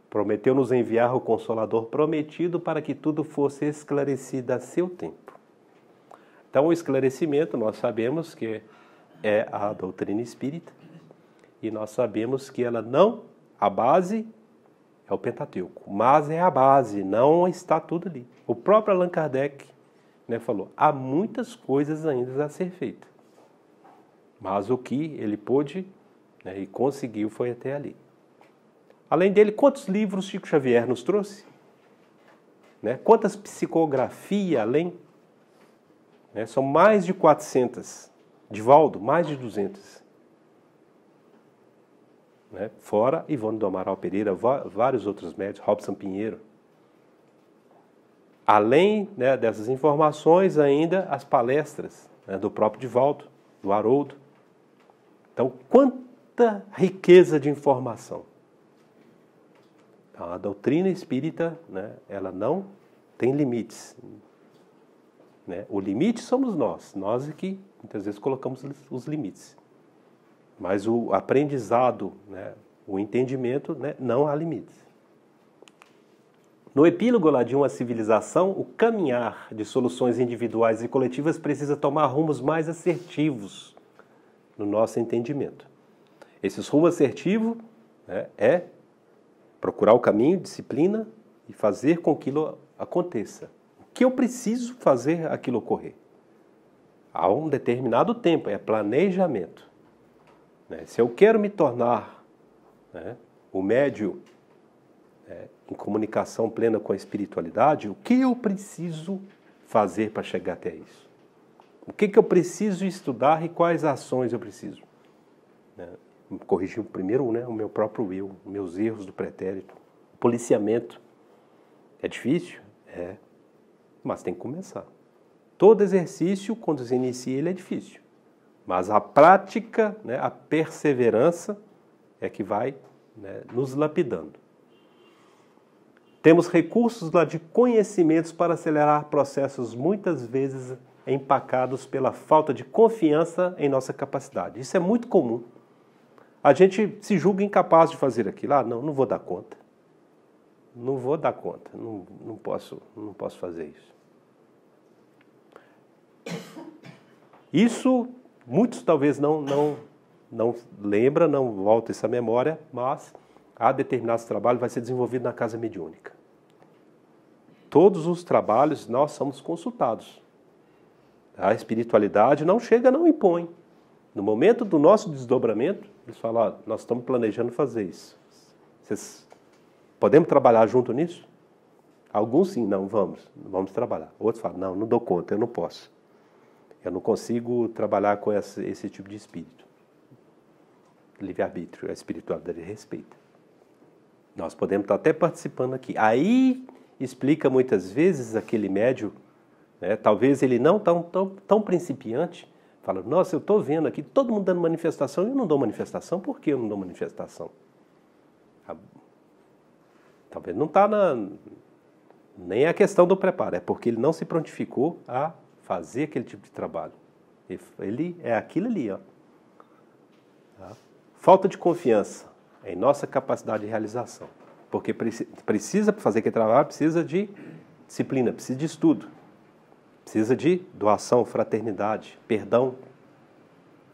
Prometeu nos enviar o Consolador prometido para que tudo fosse esclarecido a seu tempo. Então, o esclarecimento, nós sabemos que é a doutrina espírita, e nós sabemos que ela não, a base é o Pentateuco, mas é a base, não está tudo ali. O próprio Allan Kardec, né, falou, há muitas coisas ainda a ser feitas. Mas o que ele pôde, né, e conseguiu foi até ali. Além dele, quantos livros Chico Xavier nos trouxe? Né? Quantas psicografias além? Né? São mais de 400. Divaldo, mais de 200. Né? Fora Ivone do Amaral Pereira, vários outros médicos, Robson Pinheiro. Além, né, dessas informações, ainda as palestras, né, do próprio Divaldo, do Haroldo. Então, quanta riqueza de informação. A doutrina espírita, né, ela não tem limites. Né? O limite somos nós é que muitas vezes colocamos os limites. Mas o aprendizado, né, o entendimento, né, não há limites. No epílogo lá de uma civilização, o caminhar de soluções individuais e coletivas precisa tomar rumos mais assertivos no nosso entendimento. Esse rumo assertivo, né, é procurar o caminho, disciplina e fazer com que aquilo aconteça. O que eu preciso fazer aquilo ocorrer? Há um determinado tempo, é planejamento. Né? Se eu quero me tornar, né, o médium, em comunicação plena com a espiritualidade, o que eu preciso fazer para chegar até isso? O que eu preciso estudar e quais ações eu preciso? Né? Corrigir primeiro, né, o meu próprio eu, meus erros do pretérito. O policiamento. É difícil? É. Mas tem que começar. Todo exercício, quando se inicia, ele é difícil. Mas a prática, né, a perseverança é que vai, né, nos lapidando. Temos recursos lá de conhecimentos para acelerar processos muitas vezes empacados pela falta de confiança em nossa capacidade. Isso é muito comum. A gente se julga incapaz de fazer aquilo. Ah, não vou dar conta. Não vou dar conta. Não posso fazer isso. Isso, muitos talvez não lembram, não voltam essa memória, mas há determinados trabalhos vai ser desenvolvido na casa mediúnica. Todos os trabalhos nós somos consultados. A espiritualidade não chega, não impõe. No momento do nosso desdobramento, eles falam, nós estamos planejando fazer isso. Vocês podemos trabalhar junto nisso? Alguns sim, não, vamos trabalhar. Outros falam, não dou conta, eu não posso. Eu não consigo trabalhar com esse tipo de espírito. Livre-arbítrio, a espiritualidade respeita. Nós podemos estar até participando aqui. Aí explica muitas vezes aquele médium, né, talvez ele não tão principiante, fala, nossa, eu estou vendo aqui todo mundo dando manifestação e eu não dou manifestação. Por que eu não dou manifestação? Talvez não está nem a questão do preparo, é porque ele não se prontificou a fazer aquele tipo de trabalho. Ele é aquilo ali, ó. Falta de confiança em nossa capacidade de realização. Porque precisa fazer aquele trabalho, precisa de disciplina, precisa de estudo, precisa de doação, fraternidade, perdão.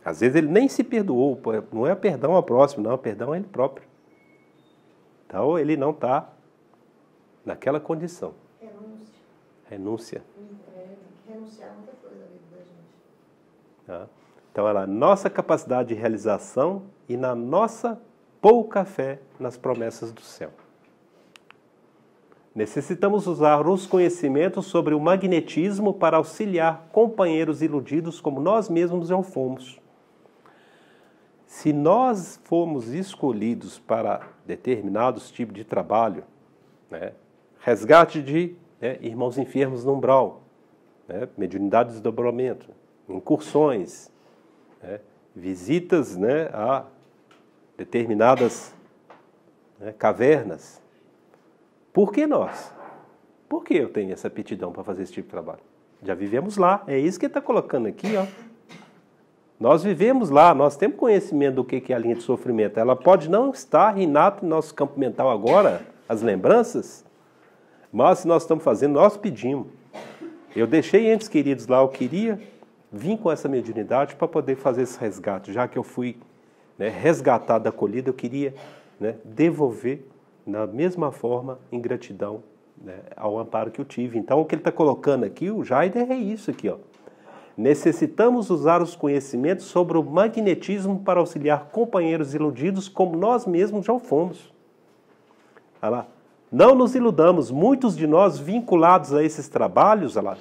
Às vezes ele nem se perdoou, não é perdão ao próximo, não, é perdão a ele próprio. Então ele não está naquela condição. Renúncia.
Renunciar a muita coisa na vida da gente.
Tá? Então, ela, nossa capacidade de realização e na nossa pouca fé nas promessas do céu. Necessitamos usar os conhecimentos sobre o magnetismo para auxiliar companheiros iludidos como nós mesmos já o fomos. Se nós fomos escolhidos para determinados tipos de trabalho, né, resgate de irmãos enfermos no umbral, mediunidade de desdobramento, incursões, visitas a determinadas cavernas. Por que nós? Por que eu tenho essa aptidão para fazer esse tipo de trabalho? Já vivemos lá, é isso que ele está colocando aqui, ó. Nós vivemos lá, nós temos conhecimento do que é a linha de sofrimento. Ela pode não estar inato no nosso campo mental agora, as lembranças, mas se nós estamos fazendo, nós pedimos. Eu deixei entes queridos lá, eu queria vir com essa mediunidade para poder fazer esse resgate. Já que eu fui resgatado da acolhida, eu queria devolver na mesma forma, em gratidão ao amparo que eu tive. Então, o que ele está colocando aqui, o Jaider, é isso aqui, ó. Necessitamos usar os conhecimentos sobre o magnetismo para auxiliar companheiros iludidos como nós mesmos já o fomos. Olha lá. Não nos iludamos, muitos de nós vinculados a esses trabalhos, olha lá,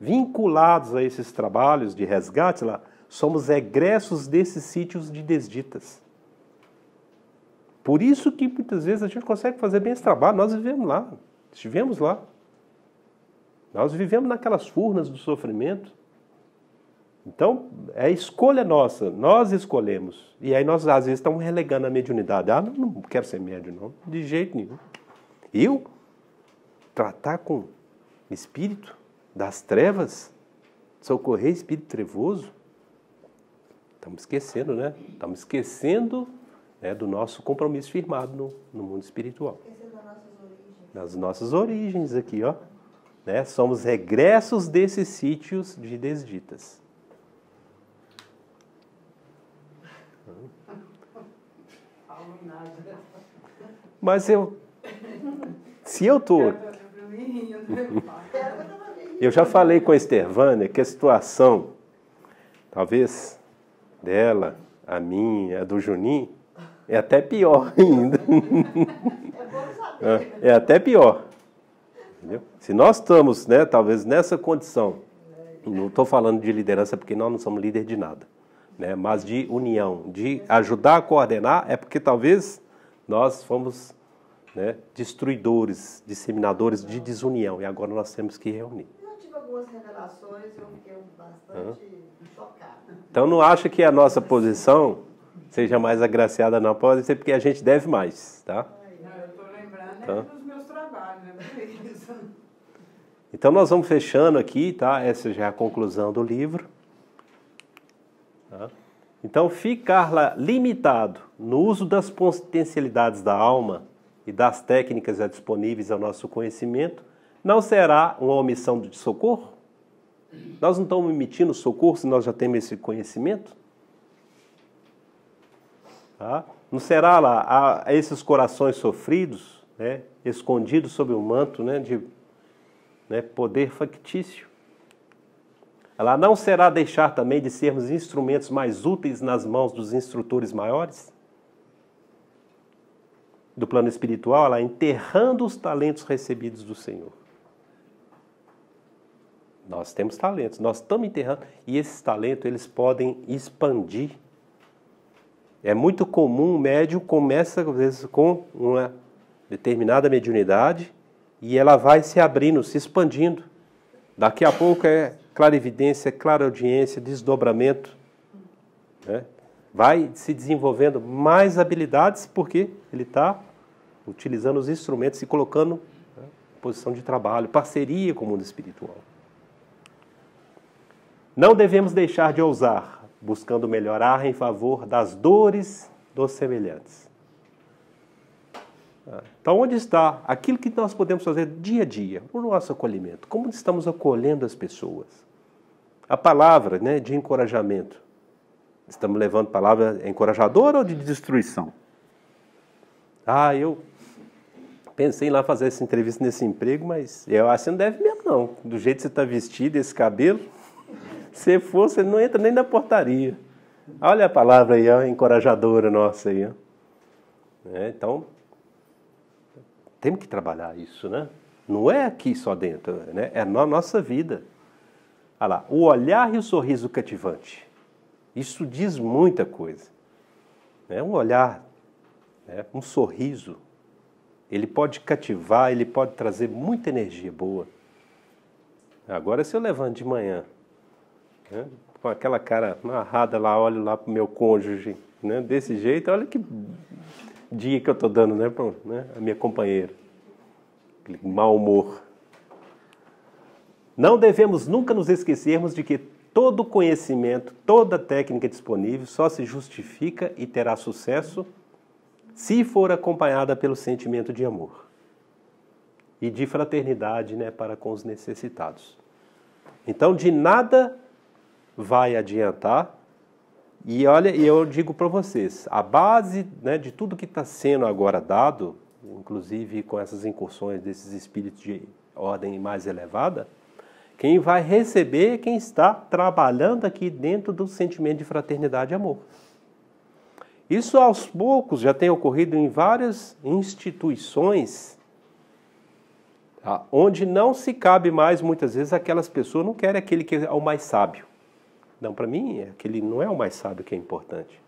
vinculados a esses trabalhos de resgate, olha lá, somos egressos desses sítios de desditas. Por isso que muitas vezes a gente consegue fazer bem esse trabalho. Nós vivemos lá, estivemos lá. Nós vivemos naquelas furnas do sofrimento. Então, é escolha nossa, nós escolhemos. E aí nós às vezes estamos relegando a mediunidade. Ah, não quero ser médium, não, de jeito nenhum. Eu tratar com espírito das trevas, socorrer espírito trevoso, estamos esquecendo, né? Estamos esquecendo do nosso compromisso firmado no mundo espiritual. Das nossas origens aqui, ó. Somos regressos desses sítios de desditas. Mas se eu estou... Eu já falei com a Estervânia que a situação, talvez dela, a minha, a do Juninho, é até pior ainda. É até pior. Entendeu? Se nós estamos, talvez nessa condição, não estou falando de liderança porque nós não somos líder de nada, mas de união, de ajudar a coordenar, é porque talvez nós fomos destruidores, disseminadores de desunião, e agora nós temos que reunir.
Eu tive algumas revelações, eu fiquei bastante chocada.
Então não acha que a nossa posição seja mais agraciada, não, pode ser porque a gente deve mais, tá?
Não, eu estou lembrando dos meus trabalhos, né?
Então nós vamos fechando aqui, tá? Essa já é a conclusão do livro. Tá? Então ficar lá limitado no uso das potencialidades da alma e das técnicas já disponíveis ao nosso conhecimento não será uma omissão de socorro? Nós não estamos emitindo socorro se nós já temos esse conhecimento? Tá? Não será lá esses corações sofridos, né, escondidos sob o manto, né, de poder factício? Ela não será deixar também de sermos instrumentos mais úteis nas mãos dos instrutores maiores? Do plano espiritual, ela enterrando os talentos recebidos do Senhor. Nós temos talentos, nós estamos enterrando, e esses talentos eles podem expandir. É muito comum, o médium começa às vezes com uma determinada mediunidade e ela vai se abrindo, se expandindo. Daqui a pouco é clarividência, clareaudiência, desdobramento, né? Vai se desenvolvendo mais habilidades porque ele está utilizando os instrumentos e colocando, né, em posição de trabalho, parceria com o mundo espiritual. Não devemos deixar de ousar, buscando melhorar em favor das dores dos semelhantes. Então, onde está aquilo que nós podemos fazer dia a dia, no nosso acolhimento? Como estamos acolhendo as pessoas? A palavra, né, de encorajamento. Estamos levando palavra encorajadora ou de destruição? Eu pensei em lá fazer essa entrevista nesse emprego, mas eu acho que não deve mesmo, não. Do jeito que você está vestido, esse cabelo, se for, você não entra nem na portaria. Olha a palavra aí, ó, encorajadora nossa aí. Ó. Então, temos que trabalhar isso, né? Não é aqui só dentro, né? É na nossa vida. Olha lá, o olhar e o sorriso cativante. Isso diz muita coisa. Um olhar, né? Um sorriso, ele pode cativar, ele pode trazer muita energia boa. Agora, se eu levanto de manhã, né, com aquela cara amarrada lá, olho lá para o meu cônjuge, né, desse jeito, olha que dia que eu estou dando, né, a minha companheira. Aquele mau humor. Não devemos nunca nos esquecermos de que todo conhecimento, toda técnica disponível só se justifica e terá sucesso se for acompanhada pelo sentimento de amor e de fraternidade, né, para com os necessitados. Então, de nada vai adiantar. E olha, eu digo para vocês, a base, né, de tudo que está sendo agora dado, inclusive com essas incursões desses espíritos de ordem mais elevada, quem vai receber é quem está trabalhando aqui dentro do sentimento de fraternidade e amor. Isso aos poucos já tem ocorrido em várias instituições, tá, onde não se cabe mais, muitas vezes, aquelas pessoas não querem aquele que é o mais sábio. Não, para mim, aquele não é o mais sábio que é importante.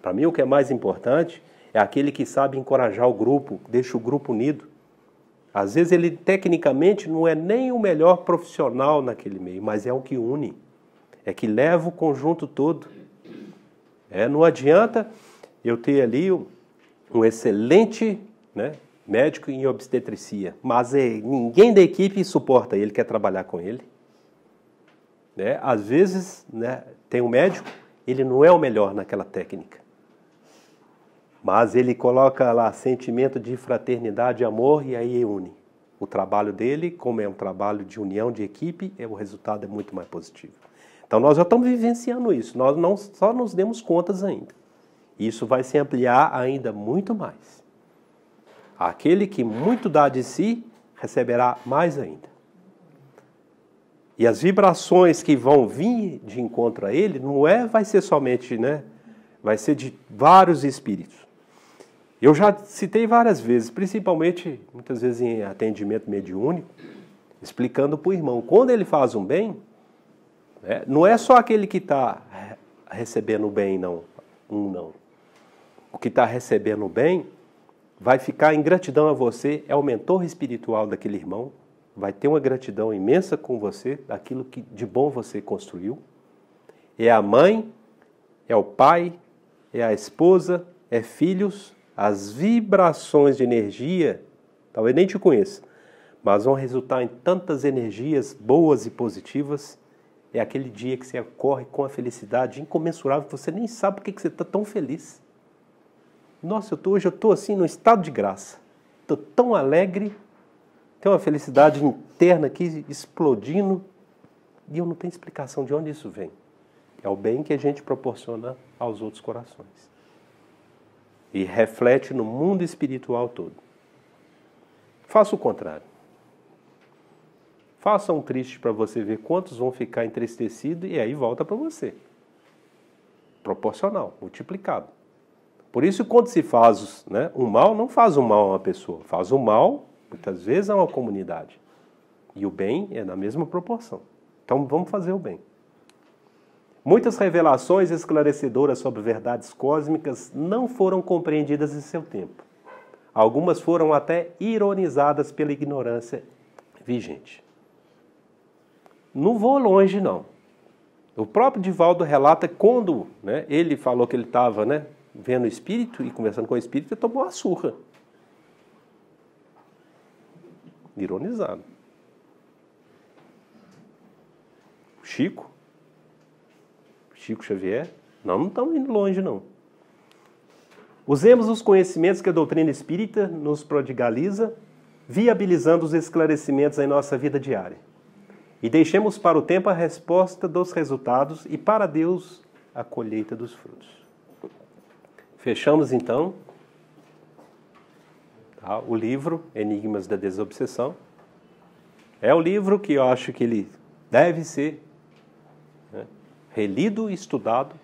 Para mim, o que é mais importante é aquele que sabe encorajar o grupo, deixa o grupo unido. Às vezes ele, tecnicamente, não é nem o melhor profissional naquele meio, mas é o que une, é que leva o conjunto todo. Não adianta eu ter ali um excelente, né, médico em obstetricia, mas ninguém da equipe suporta ele, quer trabalhar com ele. Às vezes, né, tem um médico, ele não é o melhor naquela técnica, mas ele coloca lá sentimento de fraternidade e amor e aí une. O trabalho dele, como é um trabalho de união de equipe, o resultado é muito mais positivo. Então nós já estamos vivenciando isso, nós não só nos demos contas ainda. Isso vai se ampliar ainda muito mais. Aquele que muito dá de si, receberá mais ainda. E as vibrações que vão vir de encontro a ele, vai ser somente, né? Vai ser de vários espíritos. Eu já citei várias vezes, principalmente, muitas vezes em atendimento mediúnico, explicando para o irmão, quando ele faz um bem, né, não é só aquele que está recebendo o bem, não. O que está recebendo o bem vai ficar em gratidão a você, é o mentor espiritual daquele irmão, vai ter uma gratidão imensa com você, daquilo que de bom você construiu. É a mãe, é o pai, é a esposa, é filhos. As vibrações de energia, talvez nem te conheça, mas vão resultar em tantas energias boas e positivas. É aquele dia que você corre com a felicidade incomensurável, que você nem sabe por que você está tão feliz. Nossa, hoje eu estou assim, num estado de graça. Estou tão alegre, tenho uma felicidade interna aqui explodindo, e eu não tenho explicação de onde isso vem. É o bem que a gente proporciona aos outros corações. E reflete no mundo espiritual todo. Faça o contrário. Faça um triste para você ver quantos vão ficar entristecidos e aí volta para você. Proporcional, multiplicado. Por isso, quando se faz um mal, não faz um mal a uma pessoa. Faz um mal, muitas vezes, a uma comunidade. E o bem é na mesma proporção. Então, vamos fazer o bem. Muitas revelações esclarecedoras sobre verdades cósmicas não foram compreendidas em seu tempo. Algumas foram até ironizadas pela ignorância vigente. Não vou longe, não. O próprio Divaldo relata quando ele falou que ele estava vendo o espírito e conversando com o espírito, ele tomou uma surra. Ironizado. Chico Xavier, não estamos indo longe, não. Usemos os conhecimentos que a doutrina espírita nos prodigaliza, viabilizando os esclarecimentos em nossa vida diária. E deixemos para o tempo a resposta dos resultados e para Deus a colheita dos frutos. Fechamos, então, o livro Enigmas da Desobsessão. É o livro que eu acho que ele deve ser relido e estudado,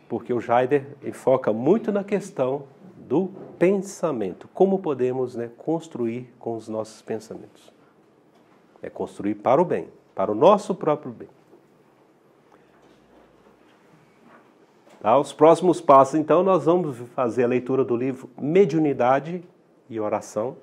porque o Jaider foca muito na questão do pensamento. Como podemos construir com os nossos pensamentos? É construir para o bem, para o nosso próprio bem. Os próximos passos, então, nós vamos fazer a leitura do livro Mediunidade e Oração.